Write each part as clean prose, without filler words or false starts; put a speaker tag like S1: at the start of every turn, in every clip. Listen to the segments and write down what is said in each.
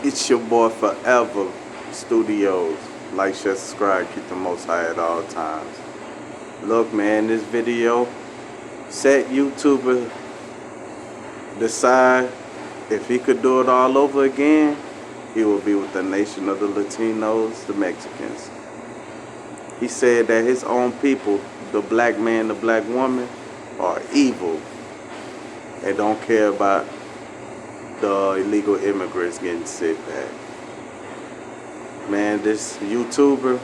S1: It's your boy Forever Studios. Like, share, subscribe, keep the most high at all times. Look, man, this video set YouTuber decide if he could do it all over again, he will be with the nation of the Latinos, the Mexicans. He said that his own people, the black man, the black woman, are evil. They don't care about the illegal immigrants getting sent back. Man, this YouTuber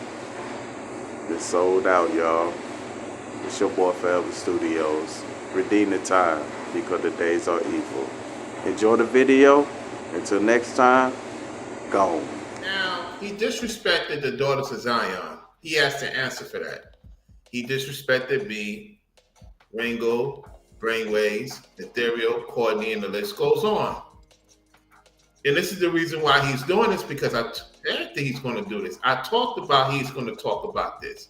S1: is sold out, y'all. It's your boy Forever Studios. Redeem the time because the days are evil. Enjoy the video. Until next time, gone.
S2: Now, he disrespected the daughters of Zion. He has to answer for that. He disrespected me, Ringo, Brainwaves, Ethereal, Courtney, and the list goes on. And this is the reason why he's doing this, because I think he's going to do this. I talked about he's going to talk about this.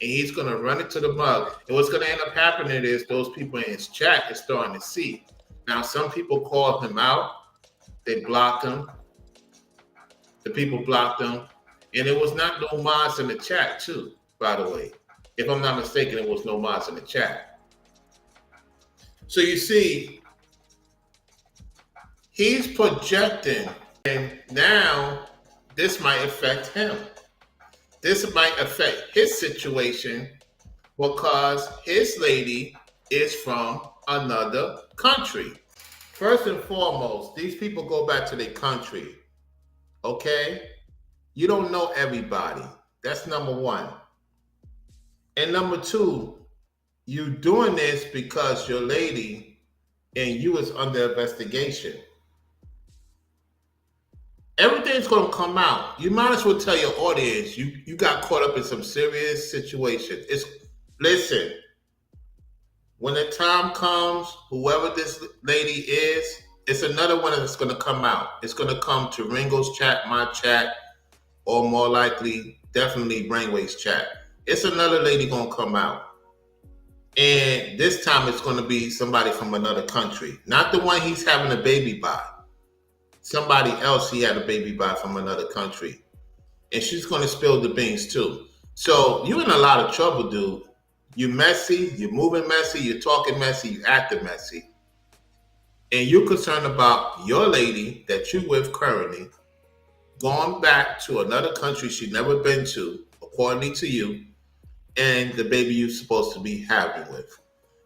S2: And he's going to run it to the mug. And what's going to end up happening is those people in his chat are starting to see. Now, some people called him out. They blocked him. The people blocked him. And it was not no mods in the chat, too, by the way. If I'm not mistaken, it was no mods in the chat. So you see, he's projecting, and now this might affect him. This might affect his situation because his lady is from another country. First and foremost, these people go back to their country, okay? You don't know everybody. That's number one. And number two, you doing this because your lady and you is under investigation. Everything's going to come out. You might as well tell your audience you got caught up in some serious situation. Listen, when the time comes, whoever this lady is, it's another one that's going to come out. It's going to come to Ringo's chat, my chat, or more likely, definitely Brainwave's chat. It's another lady going to come out. And this time it's going to be somebody from another country. Not the one he's having a baby by. Somebody else he had a baby by from another country. And she's going to spill the beans too. So you're in a lot of trouble, dude. You're messy, you're moving messy, you're talking messy, you're acting messy. And you're concerned about your lady that you're with currently going back to another country she's never been to, according to you, and the baby you're supposed to be having with.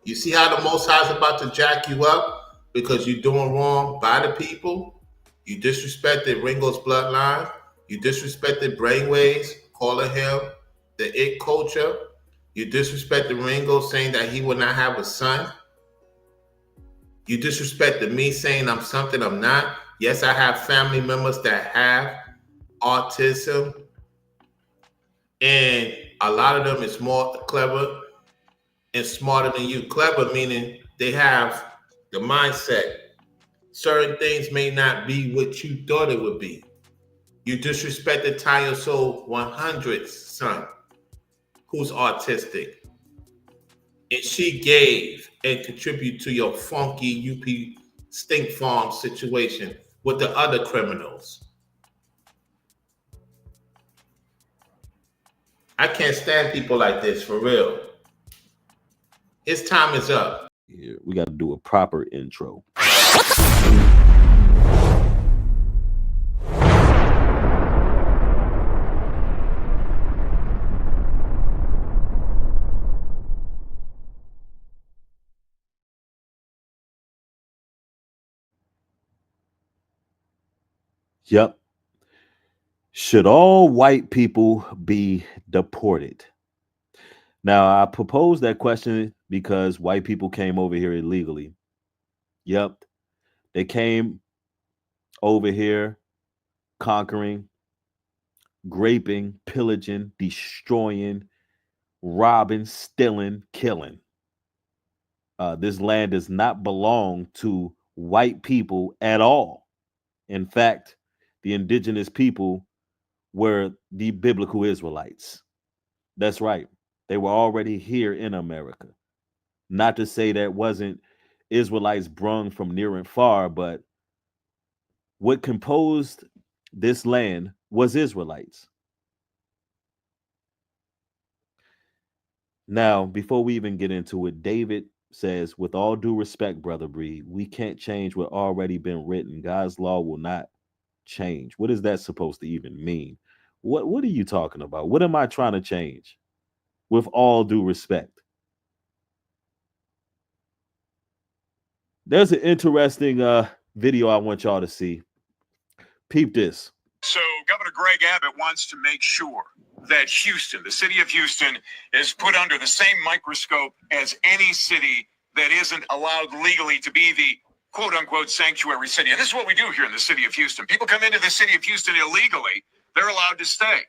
S2: You see how the Most High is about to jack you up because you're doing wrong by the people? You disrespected Ringo's bloodline. You disrespected Brainwaves, calling him the it culture. You disrespected Ringo, saying that he would not have a son. You disrespected me, saying I'm something I'm not. Yes, I have family members that have autism. And a lot of them is more clever and smarter than you. Clever meaning they have the mindset. Certain things may not be what you thought it would be. You disrespected Tanya Soul 100's son, who's autistic. And she gave and contributed to your funky UP stink farm situation with the other criminals. I can't stand people like this, for real. His time is up.
S3: Here, we got to do a proper intro. Yep. Should all white people be deported? Now, I propose that question because white people came over here illegally. Yep. They came over here conquering, raping, pillaging, destroying, robbing, stealing, killing. This land does not belong to white people at all. In fact, the indigenous people were the biblical Israelites. That's right. They were already here in America. Not to say that wasn't Israelites brung from near and far, but what composed this land was Israelites. Now, before we even get into it, David says, with all due respect, Brother Bree, we can't change what already been written. God's law will not change. What is that supposed to even mean? What are you talking about? What am I trying to change? With all due respect. There's an interesting video I want y'all to see. Peep this.
S4: So Governor Greg Abbott wants to make sure that Houston, the city of Houston, is put under the same microscope as any city that isn't allowed legally to be the quote unquote sanctuary city. And this is what we do here in the city of Houston. People come into the city of Houston illegally, they're allowed to stay.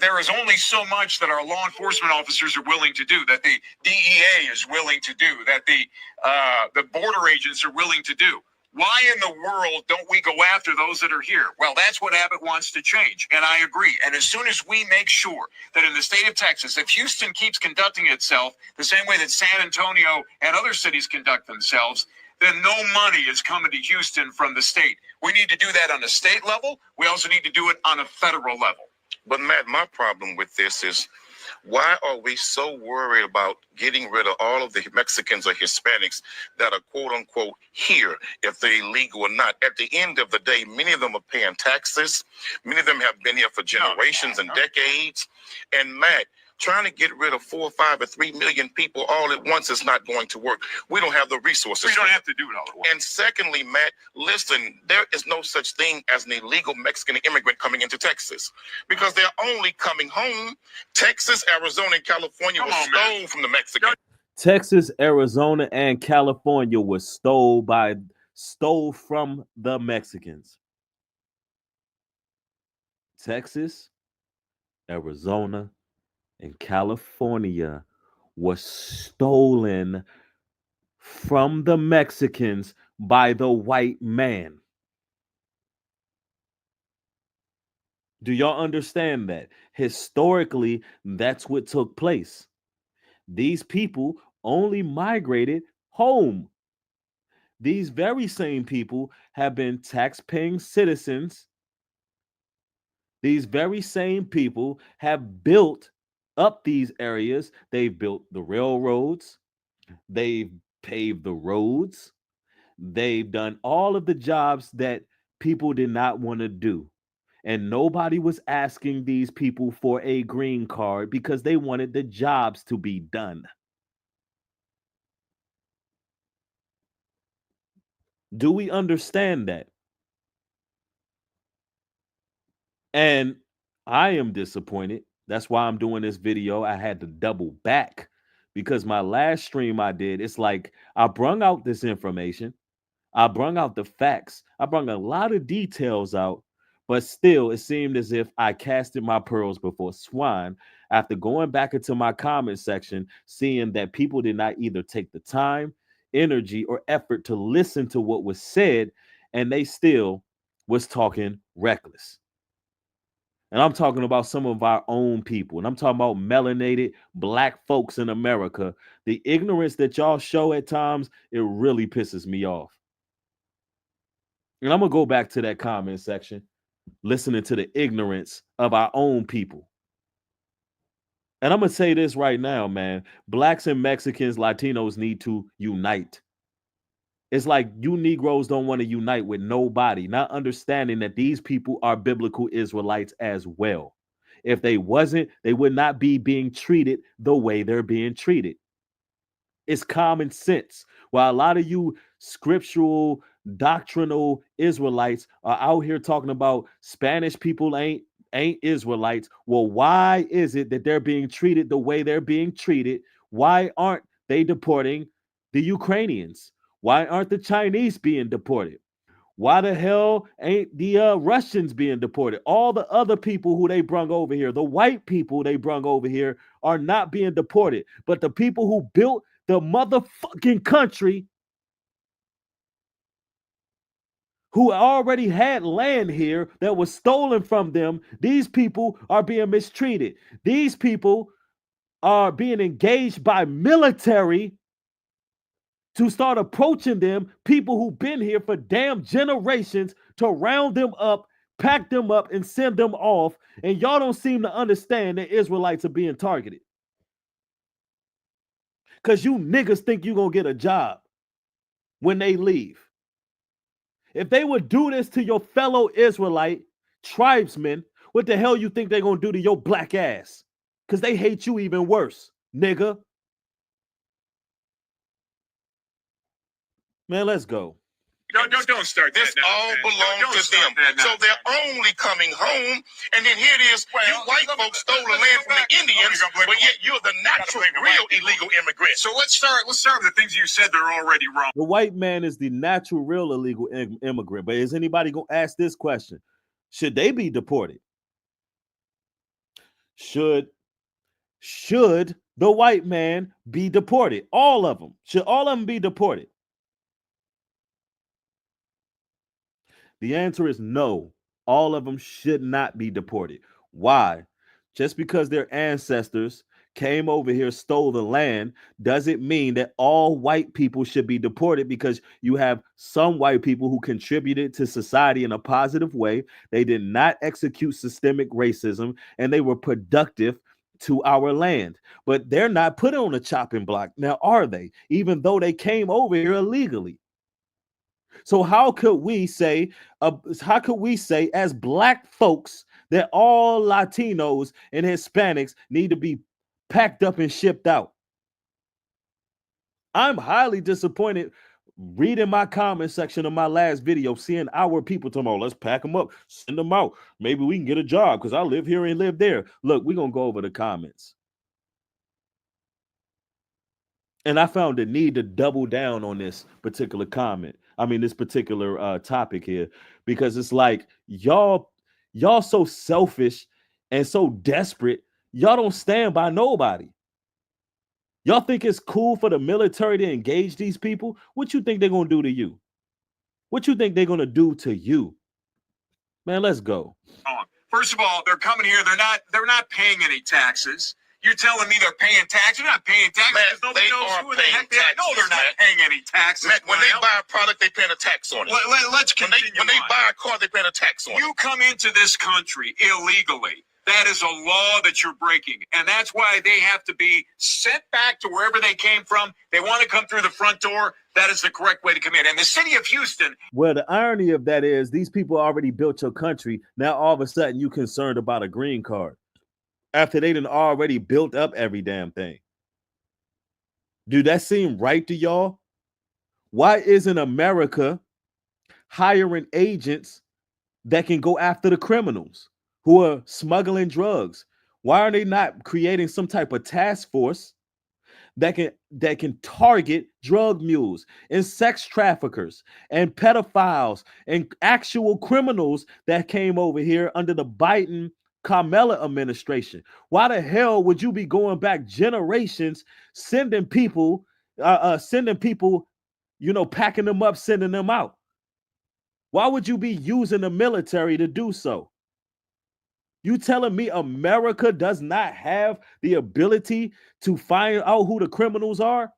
S4: There is only so much that our law enforcement officers are willing to do, that the DEA is willing to do, that the border agents are willing to do. Why in the world don't we go after those that are here? Well, that's what Abbott wants to change, and I agree. And as soon as we make sure that in the state of Texas, if Houston keeps conducting itself the same way that San Antonio and other cities conduct themselves, then no money is coming to Houston from the state. We need to do that on a state level. We also need to do it on a federal level.
S5: But Matt, my problem with this is, why are we so worried about getting rid of all of the Mexicans or Hispanics that are quote unquote here, if they're illegal or not? At the end of the day, many of them are paying taxes. Many of them have been here for generations and decades. And Matt, trying to get rid of 4, 5, or 3 million people all at once is not going to work. We don't have the resources.
S4: We don't have to do it all at once.
S5: And secondly, Matt, listen, there is no such thing as an illegal Mexican immigrant coming into Texas, because they're only coming home. Texas, Arizona, and California was stolen from the Mexicans.
S3: Texas, Arizona, and California was stole from the Mexicans. Texas, Arizona, and California was stolen from the Mexicans by the white man. Do y'all understand that? Historically, that's what took place. These people only migrated home. These very same people have been tax-paying citizens. These very same people have built up these areas. They've built the railroads. They've paved the roads. They've done all of the jobs that people did not want to do. And nobody was asking these people for a green card because they wanted the jobs to be done. Do we understand that? And I am disappointed. That's why I'm doing this video. I had to double back because my last stream I did, it's like I brung out this information. I brung out the facts. I brung a lot of details out, but still it seemed as if I casted my pearls before swine after going back into my comment section, seeing that people did not either take the time, energy, or effort to listen to what was said, and they still was talking reckless. And I'm talking about some of our own people. And I'm talking about melanated black folks in America. The ignorance that y'all show at times, it really pisses me off. And I'm going to go back to that comment section, listening to the ignorance of our own people. And I'm going to say this right now, man. Blacks and Mexicans, Latinos need to unite. It's like you Negroes don't want to unite with nobody, not understanding that these people are biblical Israelites as well. If they wasn't, they would not be being treated the way they're being treated. It's common sense. While a lot of you scriptural, doctrinal Israelites are out here talking about Spanish people ain't Israelites. Well, why is it that they're being treated the way they're being treated? Why aren't they deporting the Ukrainians? Why aren't the Chinese being deported? Why the hell ain't the Russians being deported? All the other people who they brung over here, the white people they brung over here, are not being deported. But the people who built the motherfucking country, who already had land here that was stolen from them, these people are being mistreated. These people are being engaged by military to start approaching them, people who've been here for damn generations, to round them up, pack them up, and send them off, and y'all don't seem to understand that Israelites are being targeted. Because you niggas think you're going to get a job when they leave. If they would do this to your fellow Israelite tribesmen, what the hell you think they're going to do to your black ass? Because they hate you even worse, nigga. Man, let's go.
S4: Don't start
S5: this.
S4: that.
S5: All belongs to them. So they're only coming home. And then here it is. You white folks stole the land from the Indians, but yet you're the natural, real illegal immigrant.
S4: So let's start with the things you said that are already wrong.
S3: The white man is the natural, real illegal immigrant. But is anybody going to ask this question? Should they be deported? Should the white man be deported? All of them. Should all of them be deported? The answer is no. All of them should not be deported. Why? Just because their ancestors came over here, stole the land, doesn't mean that all white people should be deported, because you have some white people who contributed to society in a positive way. They did not execute systemic racism, and they were productive to our land. But they're not put on a chopping block. Now, are they? Even though they came over here illegally. So how could we say as black folks that all Latinos and Hispanics need to be packed up and shipped out? I'm highly disappointed reading my comment section of my last video, seeing our people talking about, let's pack them up, send them out. Maybe we can get a job because I live here and live there. Look, we're going to go over the comments. And I found the need to double down on this particular comment. I mean, this particular topic here, because it's like y'all so selfish and so desperate. Y'all don't stand by nobody. Y'all think it's cool for the military to engage these people? What you think they're gonna do to you? What you think they're gonna do to you? Man, let's go.
S4: First of all, they're coming here. They're not paying any taxes. You're telling me they're paying taxes? They're not paying taxes because nobody knows who in the heck they are. No, they're not paying any taxes.
S5: When they buy a product, they pay a tax on it.
S4: Let's continue.
S5: When they buy a car, they pay a tax on it.
S4: You come into this country illegally. That is a law that you're breaking. And that's why they have to be sent back to wherever they came from. They want to come through the front door. That is the correct way to come in. And the city of Houston.
S3: Well, the irony of that is these people already built your country. Now, all of a sudden, you concerned about a green card after they done already built up every damn thing. Do that seem right to y'all? Why isn't America hiring agents that can go after the criminals who are smuggling drugs? Why are they not creating some type of task force that can target drug mules and sex traffickers and pedophiles and actual criminals that came over here under the Biden Kamala administration? Why the hell would you be going back generations sending people, packing them up, sending them out? Why would you be using the military to do so? You telling me America does not have the ability to find out who the criminals are?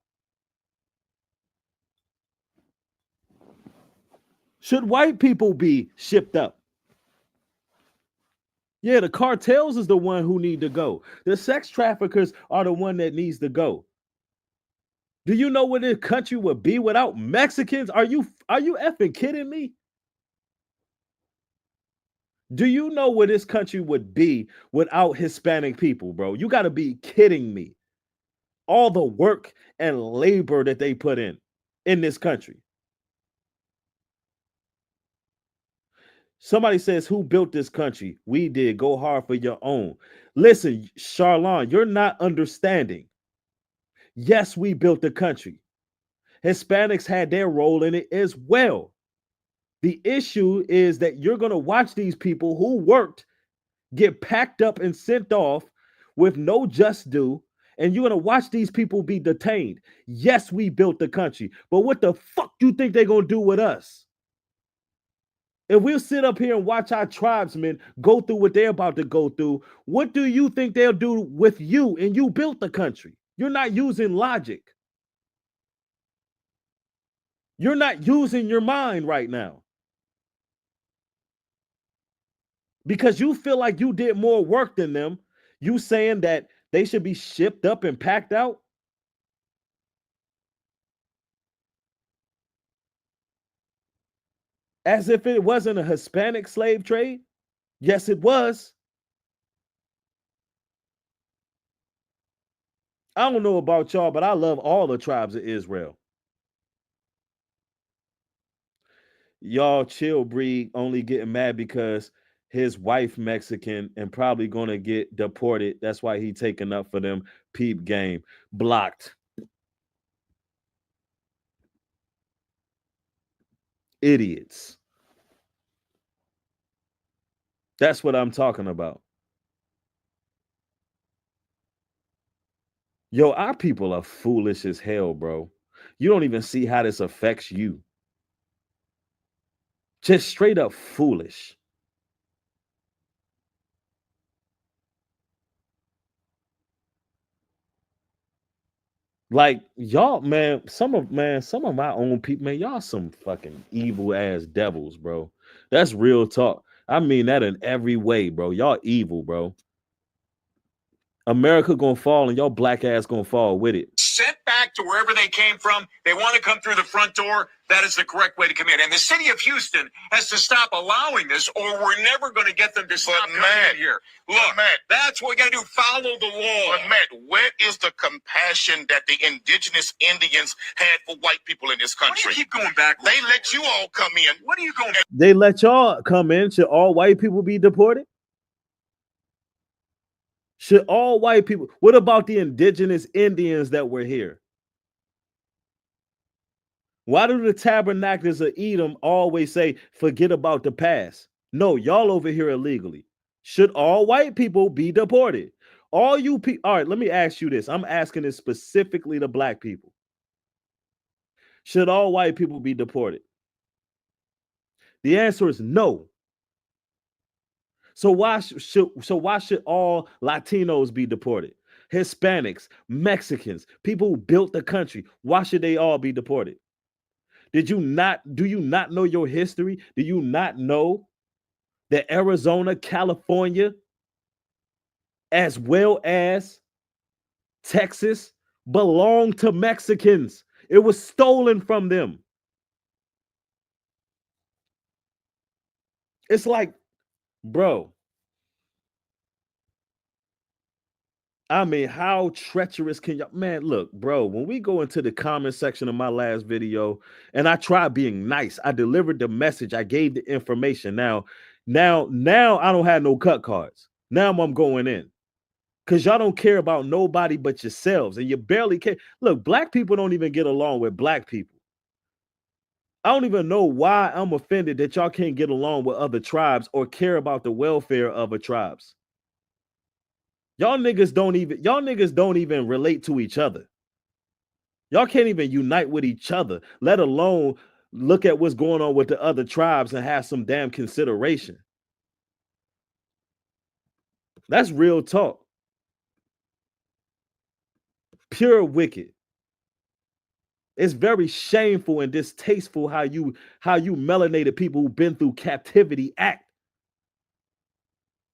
S3: Should white people be shipped up? Yeah, the cartels is the one who need to go. The sex traffickers are the one that needs to go. Do you know what this country would be without Mexicans? Are you effing kidding me? Do you know what this country would be without Hispanic people, bro? You got to be kidding me. All the work and labor that they put in this country. Somebody says, who built this country? We did. Go hard for your own. Listen, Charlon, you're not understanding. Yes, we built the country. Hispanics had their role in it as well. The issue is that you're going to watch these people who worked get packed up and sent off with no just due, and you're going to watch these people be detained. Yes, we built the country, but what the fuck do you think they're going to do with us? If we'll sit up here and watch our tribesmen go through what they're about to go through, what do you think they'll do with you? And you built the country. You're not using logic. You're not using your mind right now. because you feel like you did more work than them. You saying that they should be shipped up and packed out? As if it wasn't a Hispanic slave trade? Yes, it was. I don't know about y'all, but I love all the tribes of Israel. Y'all chill, Bree, only getting mad because his wife Mexican and probably gonna get deported. That's why he taking up for them peep game. Blocked. Idiots. That's what I'm talking about. Yo, our people are foolish as hell, bro. You don't even see how this affects you. Just straight up foolish. Like y'all, some of my own people, man, y'all some fucking evil ass devils, bro. That's real talk. I mean that in every way, bro. Y'all evil, bro. America gonna fall and y'all black ass gonna fall with it.
S4: Sent back to wherever they came from. They want to come through the front door. That is the correct way to come in. And the city of Houston has to stop allowing this, or we're never going to get them to stop coming in here. Look, Matt, that's what we got to do. Follow the law.
S5: But Matt, where is the compassion that the indigenous Indians had for white people in this country?
S4: Why do you keep going back?
S5: They let you all come in.
S4: What are you going?
S3: They let y'all come in. Should all white people be deported? Should all white people? What about the indigenous Indians that were here? Why do the tabernaclers of Edom always say, forget about the past? No, y'all over here illegally. Should all white people be deported? All you people, all right, let me ask you this. I'm asking this specifically to black people. Should all white people be deported? The answer is no. So why should all Latinos be deported? Hispanics, Mexicans, people who built the country, why should they all be deported? Do you not know your history? Do you not know that Arizona, California, as well as Texas belonged to Mexicans? It was stolen from them. It's like, bro, I mean, how treacherous can y'all, man, look, bro, when we go into the comment section of my last video and I tried being nice, I delivered the message, I gave the information. Now I don't have no cut cards. Now I'm going in because y'all don't care about nobody but yourselves and you barely care. Look, black people don't even get along with black people. I don't even know why I'm offended that y'all can't get along with other tribes or care about the welfare of other tribes. Y'all niggas don't even relate to each other. Y'all can't even unite with each other, let alone look at what's going on with the other tribes and have some damn consideration. That's real talk. Pure wicked. It's very shameful and distasteful how you melanated people who've been through captivity act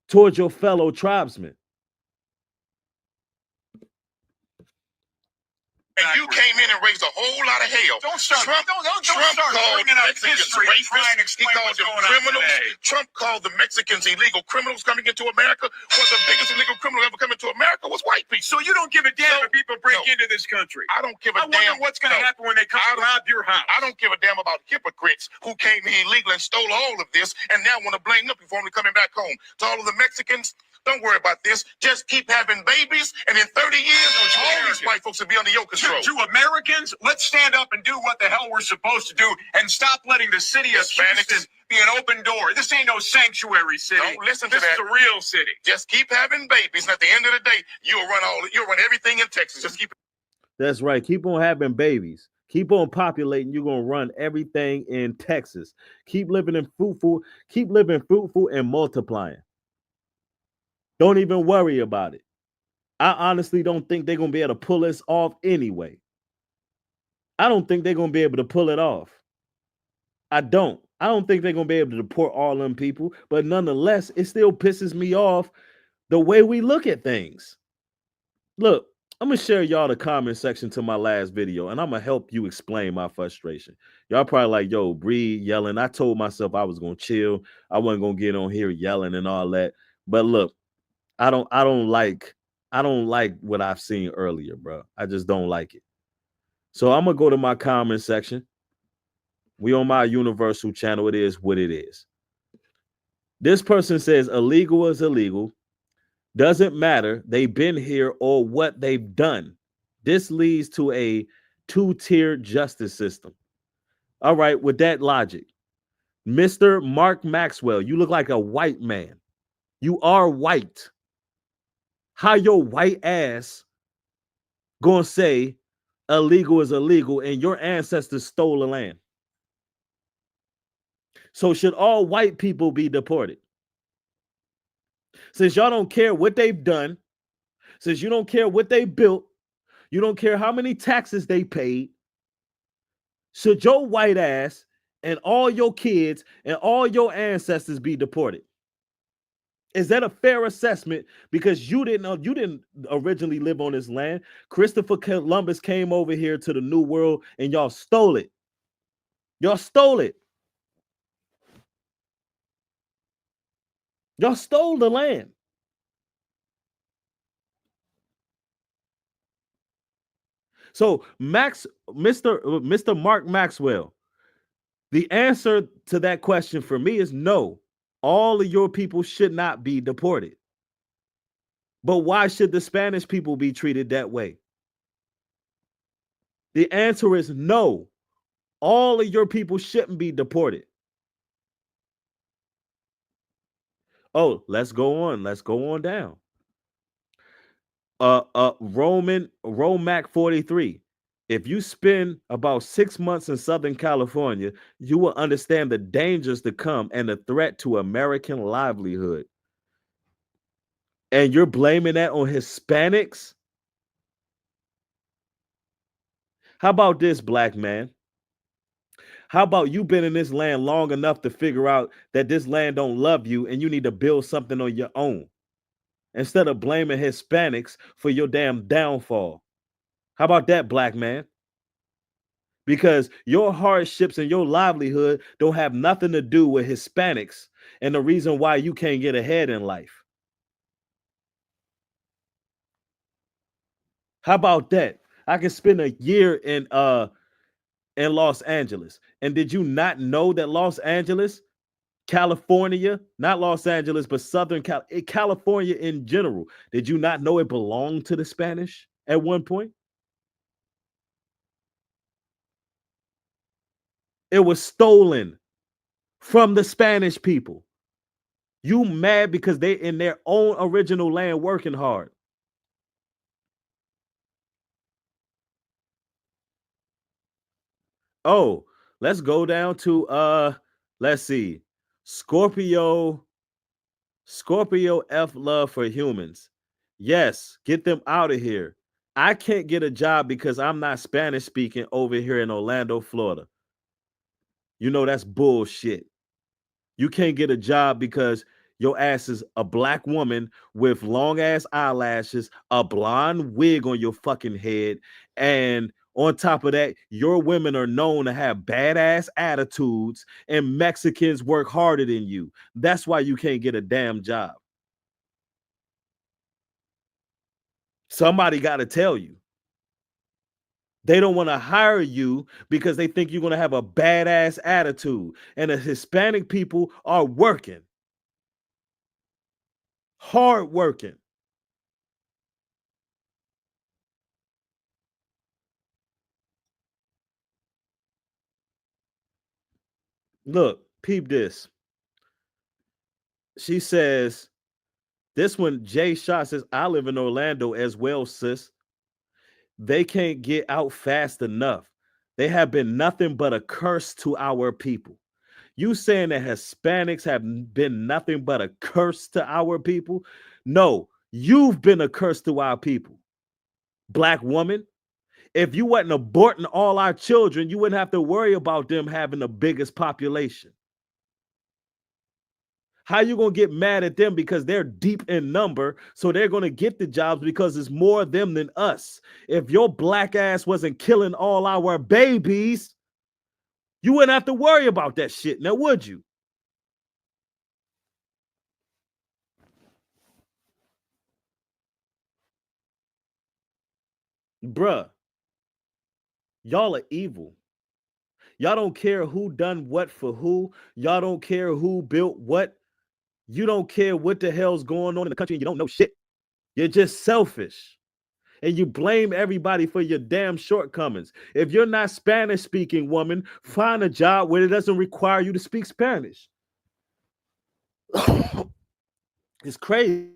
S3: towards your fellow tribesmen.
S5: And you came in and raised a whole lot of hell.
S4: Don't start.
S5: Trump
S4: Don't
S5: called
S4: bringing up
S5: Mexicans
S4: history and trying to
S5: rapists. He
S4: explain
S5: called
S4: what's
S5: them
S4: going on
S5: criminals.
S4: today.
S5: Trump called the Mexicans illegal criminals coming into America. One of the biggest illegal criminals ever come into America was white people.
S4: So you don't give a damn if people break into this country.
S5: I don't give a
S4: I
S5: damn.
S4: wonder what's going to happen when they come rob your house.
S5: I don't give a damn about hypocrites who came here illegally and stole all of this and now want to blame them before they're coming back home. To all of the Mexicans, don't worry about this. Just keep having babies, and in 30 years, all these white folks will be under your control.
S4: To Americans, let's stand up and do what the hell we're supposed to do and stop letting the city of Houston be an open door. This ain't no sanctuary city.
S5: Don't listen to that.
S4: This is a real city.
S5: Just keep having babies, and at the end of the day, you'll run everything in Texas. Just keep.
S3: That's right. Keep on having babies. Keep on populating. You're gonna run everything in Texas. Keep living fruitful and multiplying. Don't even worry about it. I honestly don't think they're gonna be able to pull this off anyway. I don't think they're gonna be able to pull it off. I don't. I don't think they're gonna be able to deport all them people, but nonetheless, it still pisses me off the way we look at things. Look, I'm gonna share y'all the comment section to my last video, and I'm gonna help you explain my frustration. Y'all probably like, yo, Bree yelling. I told myself I was gonna chill. I wasn't gonna get on here yelling and all that. But look, I don't like what I've seen earlier, bro. I just don't like it. So I'm gonna go to my comment section. We on my universal channel. It is what it is. This person says illegal is illegal. Doesn't matter they've been here or what they've done. This leads to a two-tier justice system. All right, with that logic, Mr. Mark Maxwell, you look like a white man. You are white. How your white ass gonna say illegal is illegal and your ancestors stole the land? So should all white people be deported? Since y'all don't care what they've done, since you don't care what they built, you don't care how many taxes they paid, should your white ass and all your kids and all your ancestors be deported? Is that a fair assessment? Because you didn't originally live on this land. Christopher Columbus came over here to the New World and y'all stole it. Y'all stole it. Y'all stole the land. So Mr. Mark Maxwell, the answer to that question for me is no. All of your people should not be deported. But why should the Spanish people be treated that way? The answer is no. All of your people shouldn't be deported. Oh, let's go on. Let's go on down. Romac 43. If you spend about 6 months in Southern California, you will understand the dangers to come and the threat to American livelihood. And you're blaming that on Hispanics? How about this, black man? How about you been in this land long enough to figure out that this land don't love you and you need to build something on your own instead of blaming Hispanics for your damn downfall? How about that, black man? Because your hardships and your livelihood don't have nothing to do with Hispanics and the reason why you can't get ahead in life. How about that? I can spend a year in Los Angeles. And did you not know that Los Angeles, California, not Los Angeles, but California in general, did you not know it belonged to the Spanish at one point? It was stolen from the Spanish people. You mad because they in their own original land working hard. Oh, let's go down to let's see. Scorpio F love for humans. Yes, get them out of here. I can't get a job because I'm not Spanish speaking over here in Orlando, Florida. You know that's bullshit. You can't get a job because your ass is a black woman with long ass eyelashes, a blonde wig on your fucking head, and on top of that, your women are known to have badass attitudes, and Mexicans work harder than you. That's why you can't get a damn job. Somebody got to tell you. They don't want to hire you because they think you're going to have a badass attitude. And the Hispanic people are working. Hard working. Look, peep this. She says, this one, Jay Shot says, I live in Orlando as well, sis. They can't get out fast enough. They have been nothing but a curse to our people. You saying that Hispanics have been nothing but a curse to our people? No, you've been a curse to our people. Black woman, if you wasn't aborting all our children, you wouldn't have to worry about them having the biggest population. How you gonna get mad at them because they're deep in number, so they're gonna get the jobs because it's more of them than us? If your black ass wasn't killing all our babies, you wouldn't have to worry about that shit. Now, would you? Bruh, y'all are evil. Y'all don't care who done what for who. Y'all don't care who built what. You don't care what the hell's going on in the country and you don't know shit. You're just selfish. And you blame everybody for your damn shortcomings. If you're not Spanish speaking, woman, find a job where it doesn't require you to speak Spanish. It's crazy.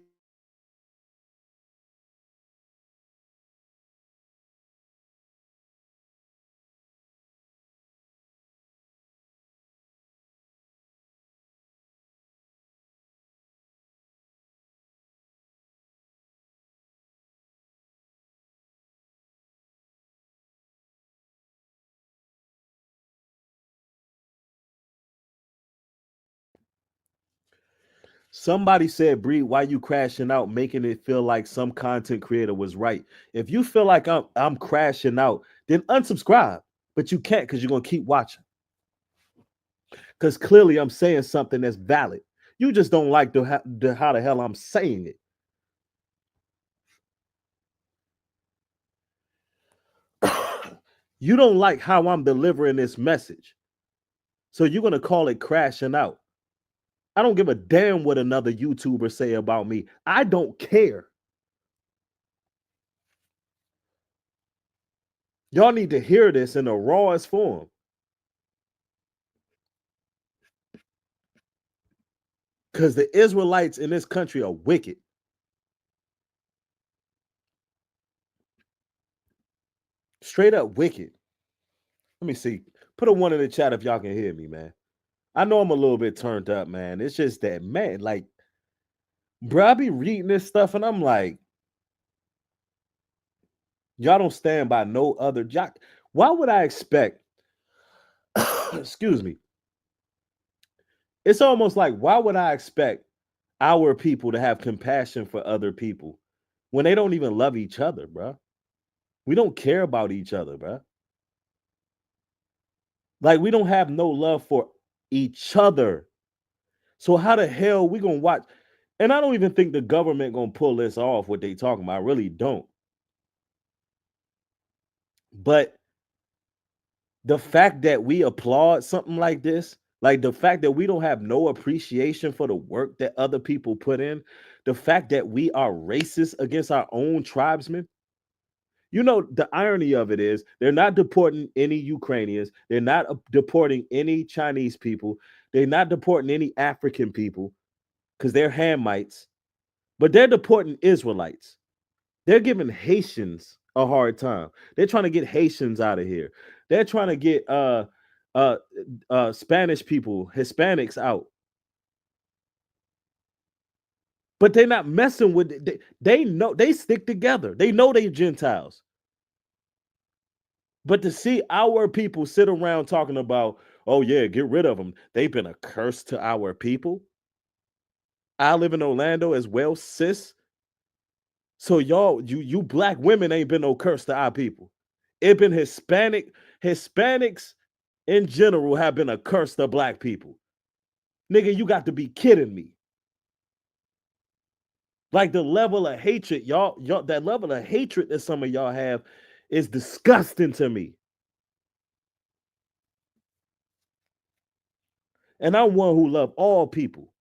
S3: Somebody said, Bree, why you crashing out, making it feel like some content creator was right? If you feel like I'm crashing out, then unsubscribe. But you can't because you're gonna keep watching. Because clearly I'm saying something that's valid. You just don't like how the hell I'm saying it. You don't like how I'm delivering this message. So you're gonna call it crashing out. I don't give a damn what another YouTuber say about me. I don't care. Y'all need to hear this in the rawest form. Because the Israelites in this country are wicked. Straight up wicked. Let me see. Put a one in the chat if y'all can hear me, man. I know I'm a little bit turned up, man. It's just that, man, like, bro, I be reading this stuff and I'm like, y'all don't stand by no other jock. Why would I expect, excuse me, it's almost like, why would I expect our people to have compassion for other people when they don't even love each other, bro? We don't care about each other, bro. Like, we don't have no love for each other. So how the hell we gonna watch? And I don't even think the government gonna pull this off. What they talking about, I really don't. But the fact that we applaud something like this, like the fact that we don't have no appreciation for the work that other people put in, the fact that we are racist against our own tribesmen. You know, the irony of it is they're not deporting any Ukrainians. They're not deporting any Chinese people. They're not deporting any African people because they're Hamites, but they're deporting Israelites. They're giving Haitians a hard time. They're trying to get Haitians out of here. They're trying to get uh Spanish people, Hispanics out. But they're not messing with it. They know they stick together. They know they Gentiles. But to see our people sit around talking about, oh yeah, get rid of them. They've been a curse to our people. I live in Orlando as well, sis. So y'all, you black women ain't been no curse to our people. It been Hispanics in general have been a curse to black people. Nigga, you got to be kidding me. Like the level of hatred, y'all, that level of hatred that some of y'all have is disgusting to me. And I'm one who love all people.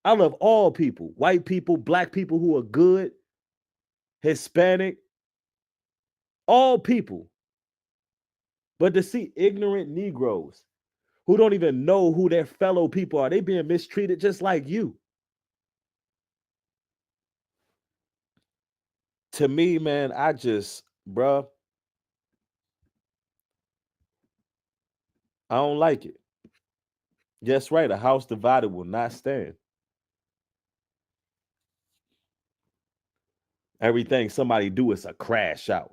S3: I love all people, white people, black people who are good, Hispanic, all people. But to see ignorant Negroes who don't even know who their fellow people are, they being mistreated just like you. To me, man, bruh, I don't like it. Yes, right. A house divided will not stand. Everything somebody do is a crash out.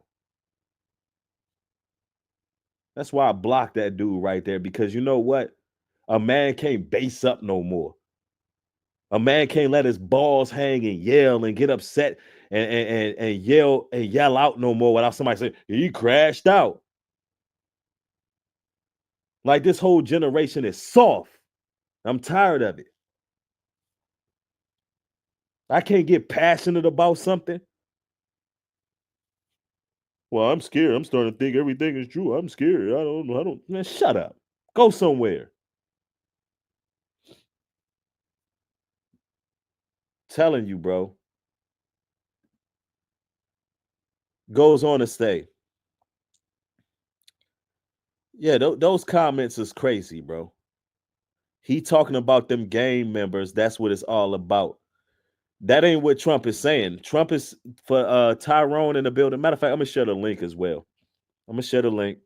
S3: That's why I blocked that dude right there because you know what? A man can't base up no more. A man can't let his balls hang and yell and get upset and yell out no more without somebody saying he crashed out. Like this whole generation is soft. I'm tired of it. I can't get passionate about something. Well, I'm scared. I'm starting to think everything is true. I'm scared. I don't know. Man, shut up. Go somewhere. Telling you, bro. Goes on to say, yeah, those comments is crazy, bro. He talking about them gang members. That's what it's all about. That ain't what Trump is saying. Trump is for Tyrone in the building. Matter of fact, I'm gonna share the link as well. I'm gonna share the link.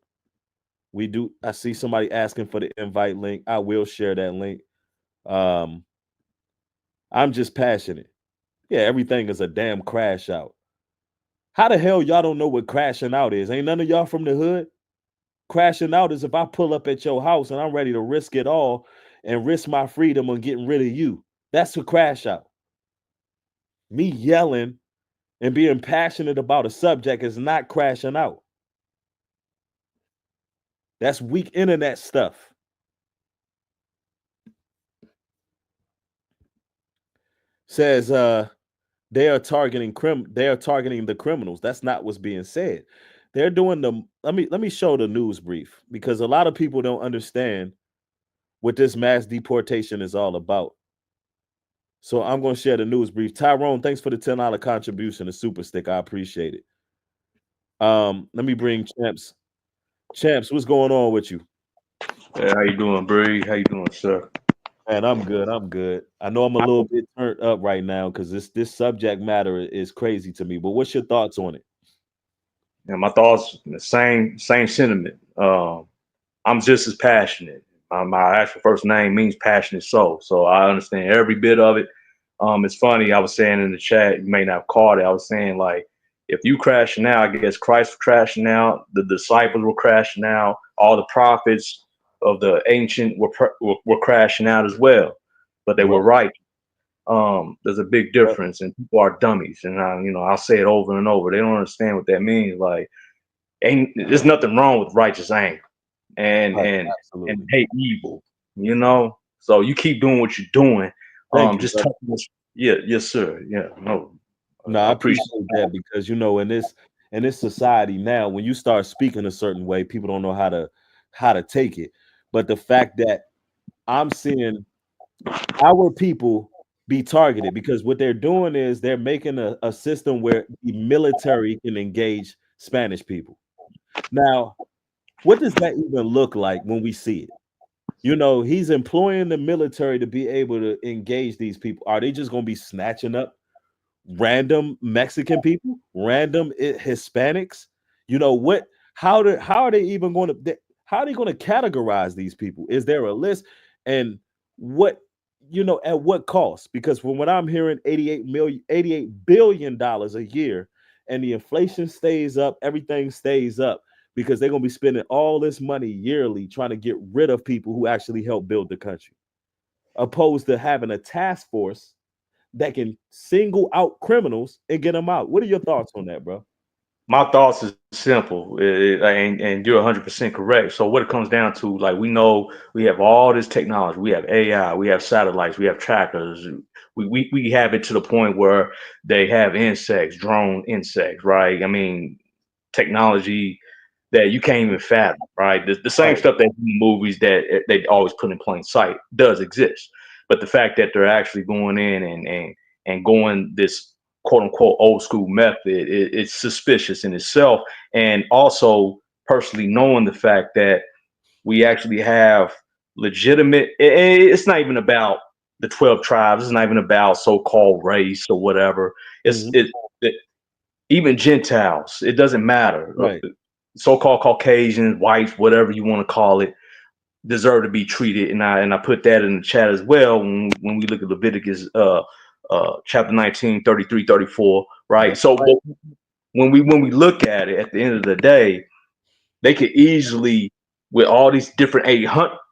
S3: I see somebody asking for the invite link. I will share that link. Um, I'm just passionate. Yeah, everything is a damn crash out. How the hell y'all don't know what crashing out is? Ain't none of y'all from the hood? Crashing out is if I pull up at your house and I'm ready to risk it all and risk my freedom on getting rid of you. That's a crash out. Me yelling and being passionate about a subject is not crashing out. That's weak internet stuff. Says they are targeting the criminals. That's not what's being said. They're doing the let me show the news brief because a lot of people don't understand what this mass deportation is all about. So I'm going to share the news brief. Tyrone, thanks for the $10 contribution to Super Stick. I appreciate it. Let me bring Champs. Champs, what's going on with you?
S6: Hey, how you doing, Bree? How you doing, sir?
S3: Man, I'm good. I'm good. I know I'm a little bit turned up right now because this subject matter is crazy to me. But what's your thoughts on it?
S6: And my thoughts, the same sentiment. I'm just as passionate. My actual first name means passionate soul, so I understand every bit of it. It's funny. I was saying in the chat, you may not have caught it. I was saying like, if you crashing out, I guess Christ was crashing out. The disciples were crashing out. All the prophets of the ancient were crashing out as well, but they were right. There's a big difference, and people are dummies, and I'll say it over and over. They don't understand what that means. Like, there's nothing wrong with righteous anger and
S3: Right,
S6: and
S3: absolutely.
S6: and hate evil, So you keep doing what you're doing.
S3: Thank you,
S6: Just
S3: brother.
S6: talking this, yeah, yes, sir. Yeah, no,
S3: No,
S6: I
S3: I
S6: appreciate
S3: appreciate that because in this society now, when you start speaking a certain way, people don't know how to take it. But the fact that I'm seeing our people be targeted because what they're doing is they're making a system where the military can engage Spanish people. Now, what does that even look like when we see it? He's employing the military to be able to engage these people. Are they just going to be snatching up random Mexican people, random Hispanics? What? How are they even going to? How are they going to categorize these people? Is there a list? And what? At what cost? Because from what I'm hearing, 88 billion dollars a year, and the inflation stays up, everything stays up because they're going to be spending all this money yearly trying to get rid of people who actually help build the country, opposed to having a task force that can single out criminals and get them out. What are your thoughts on that, bro?
S6: my thoughts is simple, and you're 100% correct. So what it comes down to, like, we know we have all this technology, we have AI, we have satellites, we have trackers, we have it to the point where they have insects, drone insects, right? I mean, technology that you can't even fathom, right? The same
S3: Right.
S6: stuff that in movies that they always put in plain sight does exist, but the fact that they're actually going in and going this quote unquote old school method, it's suspicious in itself. And also, personally knowing the fact that we actually have legitimate, it's not even about the 12 tribes, it's not even about so-called race or whatever. It's
S3: Mhm.
S6: it even Gentiles, it doesn't matter.
S3: Right.
S6: So-called Caucasians, whites, whatever you want to call it, deserve to be treated. And I put that in the chat as well when we look at Leviticus chapter 19, 33, 34, right?
S3: That's
S6: So
S3: right.
S6: when we look at it at the end of the day, they could easily, with all these different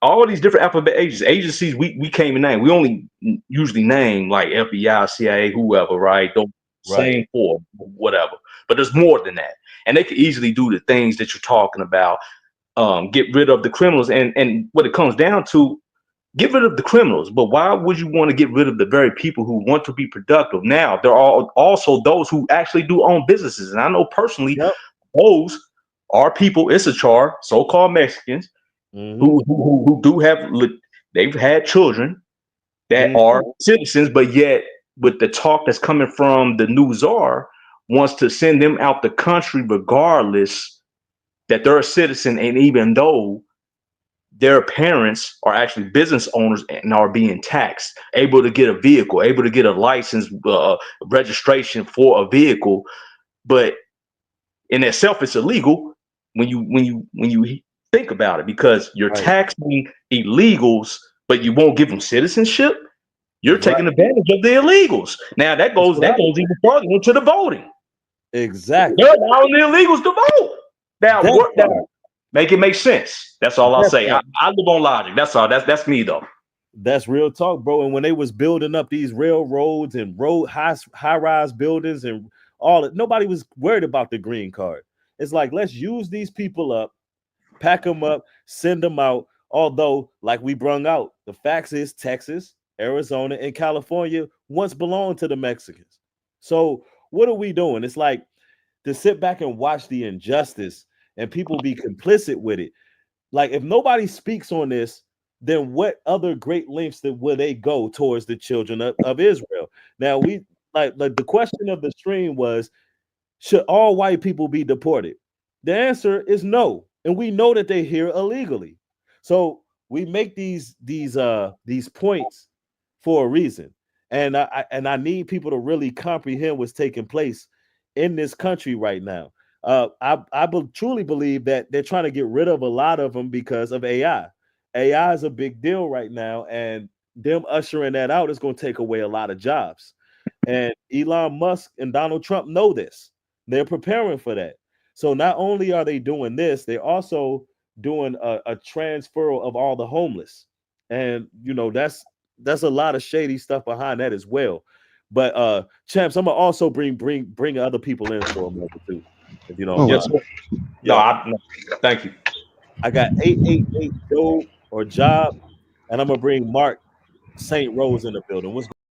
S6: all these different alphabet agencies we came in name. We only usually name like FBI, CIA, whoever, right? Don't same for whatever. But there's more than that, and they could easily do the things that you're talking about. Get rid of the criminals, and what it comes down to, get rid of the criminals. But why would you want to get rid of the very people who want to be productive? Now, there are also those who actually do own businesses. And I know personally, those are people, Issachar, so-called Mexicans, who do have, they've had children that are citizens, but yet with the talk that's coming from the new czar, wants to send them out the country regardless that they're a citizen, and even though their parents are actually business owners and are being taxed, able to get a vehicle, able to get a license, registration for a vehicle, but in itself it's illegal when you think about it, because you're taxing illegals, but you won't give them citizenship. You're taking advantage of the illegals. Now that goes even further into the voting.
S3: Exactly.
S6: They're allowing the illegals to vote. Now, make it make sense. That's all I'll say. I live on logic. That's all. That's me though.
S3: That's real talk, bro. And when they was building up these railroads and high-rise buildings and all that, nobody was worried about the green card. It's like, let's use these people up, pack them up, send them out. Although, like we brung out, the facts is Texas, Arizona, and California once belonged to the Mexicans. So what are we doing? It's like to sit back and watch the injustice and people be complicit with it. Like, if nobody speaks on this, then what other great lengths will they go towards the children of Israel? Now, we like the question of the stream was, should all white people be deported? The answer is no, and we know that they're here illegally. So we make these points for a reason, and I need people to really comprehend what's taking place in this country right now. I truly believe that they're trying to get rid of a lot of them because of AI. AI is a big deal right now, and them ushering that out is going to take away a lot of jobs. And Elon Musk and Donald Trump know this. They're preparing for that. So not only are they doing this, they're also doing a transfer of all the homeless. And that's a lot of shady stuff behind that as well. But Champs, I'm gonna also bring other people in for a moment too, if you don't mind.
S6: No, thank you.
S3: I got 888 Joe or Job, and I'm gonna bring Mark St. Rose in the building. What's